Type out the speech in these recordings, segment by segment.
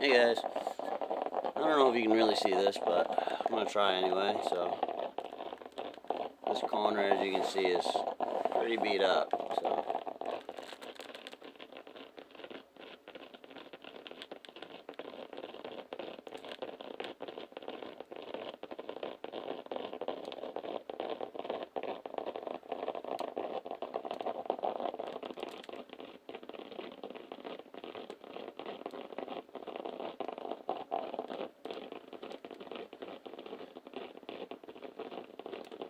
Hey guys, I don't know if you can really see this, but I'm going to try anyway. So this corner, as you can see, is pretty beat up. So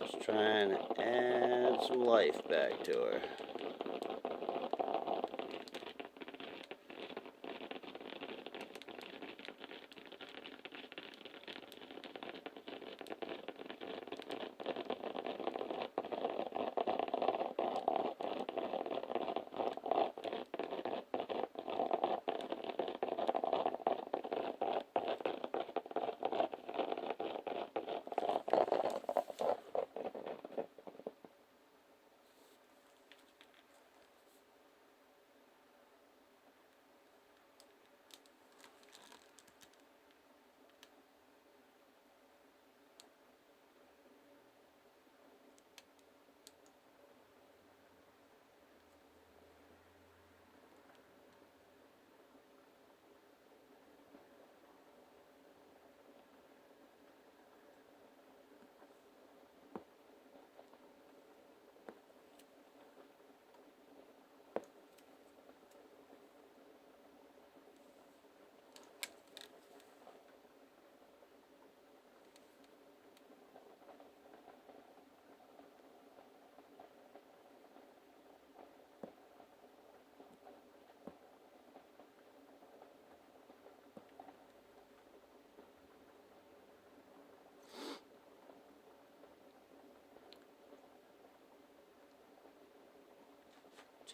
just trying to add some life back to her.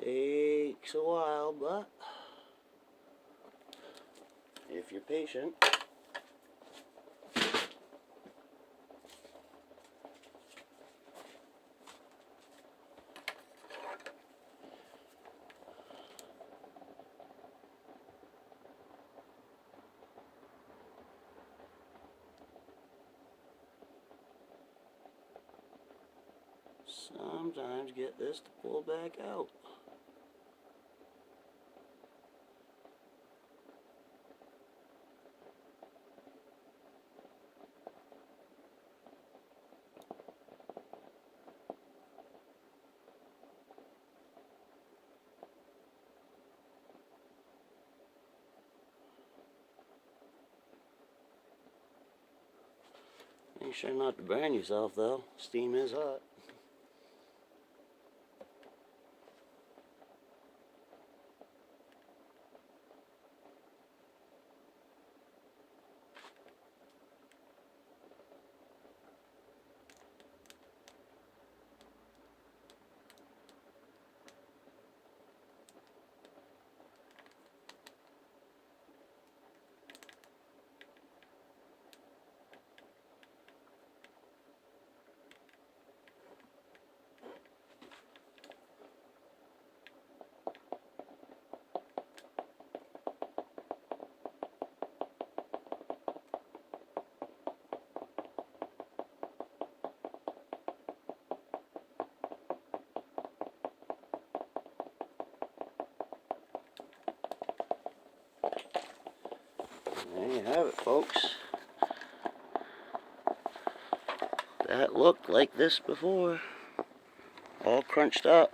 Takes a while, but if you're patient, sometimes get this to pull back out. Make sure not to burn yourself though. Steam is hot. There you have it, folks. That looked like this before. All crunched up.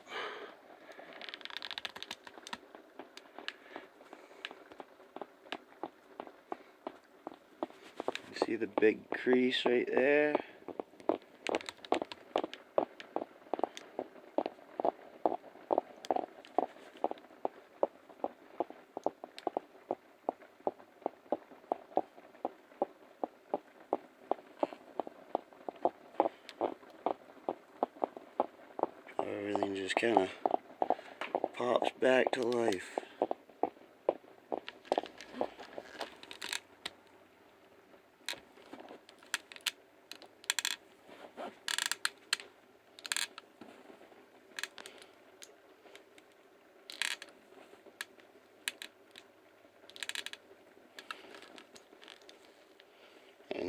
You see the big crease right there? Everything just kind of pops back to life.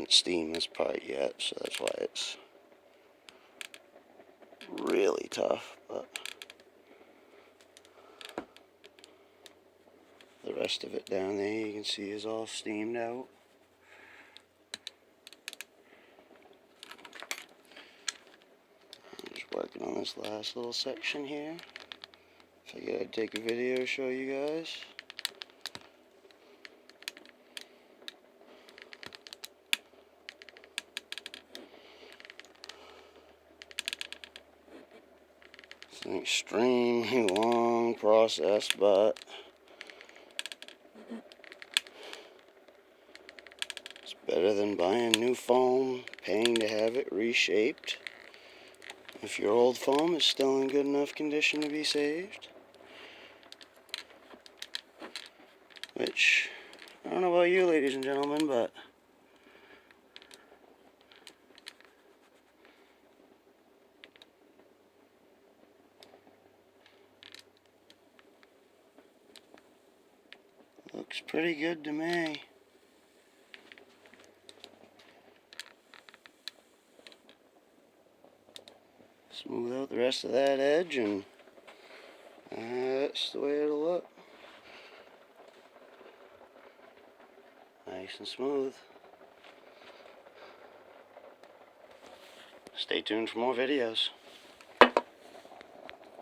hasn't steamed this part yet, so that's why it's really tough, but the rest of it down there you can see is all steamed out. I'm just working on this last little section here. Figured I'd take a video to show you guys. It's an extremely long process, but it's better than buying new foam, paying to have it reshaped. If your old foam is still in good enough condition to be saved. Which, I don't know about you ladies and gentlemen, but looks pretty good to me. Smooth out the rest of that edge, and that's the way it'll look. Nice and smooth. Stay tuned for more videos.